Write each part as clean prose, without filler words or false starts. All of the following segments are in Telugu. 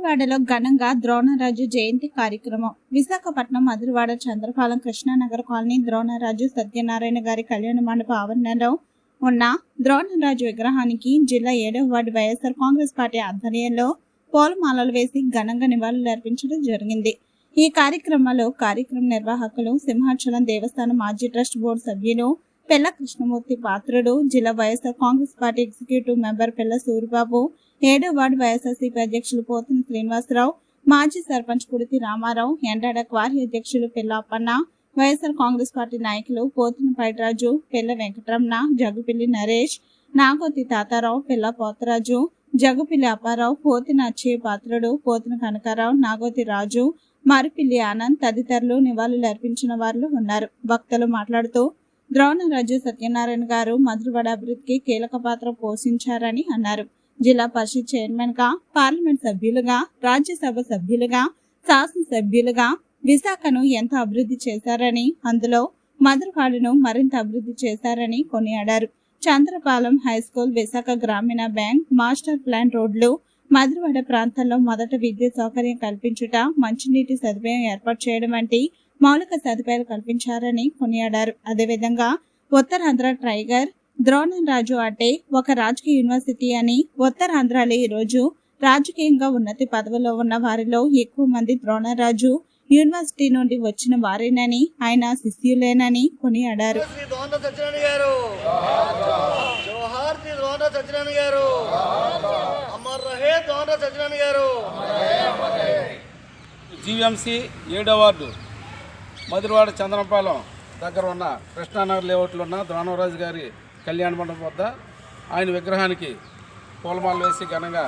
మధురవాడలో ఘనంగా ద్రోణరాజు జయంతి కార్యక్రమం. విశాఖపట్నం మధురవాడ చంద్రపాలెం కృష్ణానగర్ కాలనీ ద్రోణరాజు సత్యనారాయణ గారి కళ్యాణ మండప ఆవరణలో ఉన్న ద్రోణరాజు విగ్రహానికి జిల్లా 7వ వార్డు వైఎస్ఆర్ కాంగ్రెస్ పార్టీ ఆధ్వర్యంలో పూలమాలలు వేసి ఘనంగా నివాళులు అర్పించడం జరిగింది. ఈ కార్యక్రమంలో కార్యక్రమ నిర్వాహకులు సింహాచలం దేవస్థానం మాజీ ట్రస్ట్ బోర్డు సభ్యులు పెళ్ల కృష్ణమూర్తి పాత్రుడు, జిల్లా YSR Congress party executive member Pella Suribabu, 7వ వార్డు వైఎస్ఆర్సీపీ అధ్యక్షులు పోతిన శ్రీనివాసరావు, మాజీ సర్పంచ్ కుడితి రామారావు, ఎండాడ క్వారీ అధ్యక్షులు పెళ్ల అప్పన్న, వైఎస్ఆర్ కాంగ్రెస్ పార్టీ నాయకులు పోతిన పైటరాజు, పెళ్ల వెంకటరమణ, జగుపిల్లి నరేష్, నాగోతి తాతారావు, పెళ్ల పోతరాజు, జగుపిల్లి అప్పారావు, పోతిన అచ్చయ్య పాత్రుడు, పోతిన కనకారావు, నాగోతి రాజు, మరిపిల్లి ఆనంద్ తదితరులు నివాళులు అర్పించిన వారు ఉన్నారు. భక్తులు మాట్లాడుతూ ద్రోణరాజు సత్యనారాయణ గారు మధురవాడ అభివృద్ధికి కీలక పాత్ర పోషించారని అన్నారు. జిల్లా పరిషత్ చైర్మన్ గా, పార్లమెంట్ సభ్యులుగా, రాజ్యసభ సభ్యులుగా, శాసనసభ్యులుగా విశాఖను ఎంతో అభివృద్ధి చేశారని, అందులో మధురవాడను మరింత అభివృద్ధి చేశారని కొనియాడారు. చంద్రపాలెం హైస్కూల్, విశాఖ గ్రామీణ బ్యాంక్, మాస్టర్ ప్లాన్ రోడ్లు, మధురవాడ ప్రాంతంలో మొదట విద్యుత్ సౌకర్యం కల్పించుట, మంచినీటి సదుపాయం ఏర్పాటు చేయడం వంటి మౌలిక సదుపాయాలు కల్పించారని కొనియాడారు. అదేవిధంగా ఉత్తరాంధ్ర టైగర్ ద్రోణరాజు అంటే ఒక రాజకీయ యూనివర్సిటీ అని, ఉత్తరాంధ్రలో ఈ రోజు రాజకీయంగా ఉన్నతి పదవిలో ఉన్న వారిలో ఎక్కువ మంది ద్రోణరాజు యూనివర్సిటీ నుండి వచ్చిన వారేనని, ఆయన శిష్యులేనని కొనియాడారు. జీవీఎంసీ 7వ వార్డు మధురవాడ చంద్రపాలెం దగ్గర ఉన్న కృష్ణానగర్ లేఅవుట్లో ఉన్న ద్రోణరాజు గారి కళ్యాణ మండపం వద్ద ఆయన విగ్రహానికి పూలమాలలు వేసి ఘనంగా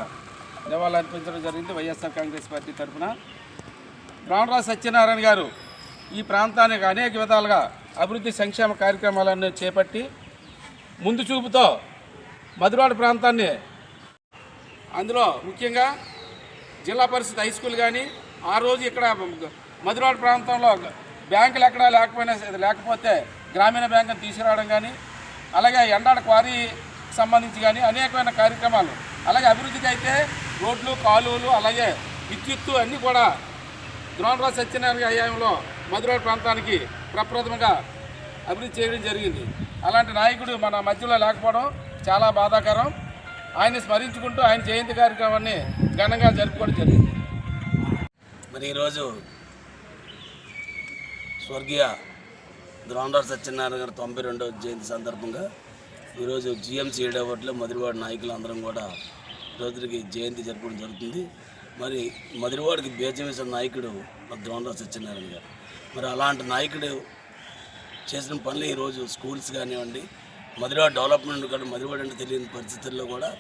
నివాళులు అర్పించడం జరిగింది. వైఎస్ఆర్ కాంగ్రెస్ పార్టీ తరఫున ద్రోణరాజు సత్యనారాయణ గారు ఈ ప్రాంతానికి అనేక విధాలుగా అభివృద్ధి సంక్షేమ కార్యక్రమాలన్నీ చేపట్టి ముందు చూపుతో మధురవాడ ప్రాంతాన్ని, అందులో ముఖ్యంగా జిల్లా పరిషత్ హై స్కూల్ కానీ, ఆ రోజు ఇక్కడ మధురవాడ ప్రాంతంలో బ్యాంకులు ఎక్కడా లేకపోతే గ్రామీణ బ్యాంకును తీసుకురావడం కానీ, అలాగే ఎండాడ క్వారీ సంబంధించి కానీ అనేకమైన కార్యక్రమాలు, అలాగే అభివృద్ధికి అయితే రోడ్లు, కాలువలు, అలాగే విద్యుత్తు అన్నీ కూడా ద్రోణరాజు సత్యనారాయణ హయాంలో మధురవాడ ప్రాంతానికి ప్రప్రథమంగా అభివృద్ధి చేయడం జరిగింది. అలాంటి నాయకుడు మన మధ్యలో లేకపోవడం చాలా బాధాకరం. ఆయన స్మరించుకుంటూ ఆయన జయంతి కార్యక్రమాన్ని ఘనంగా జరుపుకోవడం జరిగింది. మరి ఈరోజు స్వర్గీయ ద్రోణరాజు సత్యనారాయణ గారు 92వ జయంతి సందర్భంగా ఈరోజు జీఎంసీ 7వ వార్డులో మధురవాడ నాయకులు అందరం కూడా రోజుకి జయంతి జరుపుకోవడం జరుగుతుంది. మరి మధురవాడకి బీజం వేసిన నాయకుడు ద్రోణరాజు సత్యనారాయణ గారు. మరి అలాంటి నాయకుడు చేసిన పనులు ఈరోజు స్కూల్స్ కానివ్వండి, మధురవాడ డెవలప్మెంట్ కూడా, మధురవాడ అంటే తెలియని పరిస్థితుల్లో కూడా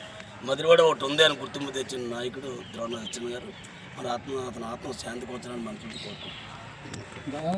మధురవాడ ఒకటి ఉంది అని గుర్తింపు తెచ్చిన నాయకుడు ద్రోణరాజు సత్యనారాయణ గారు. మన అతని ఆత్మ శాంతి కోర్చాలని మనసుకుంటూ కోరుకుంటున్నాం.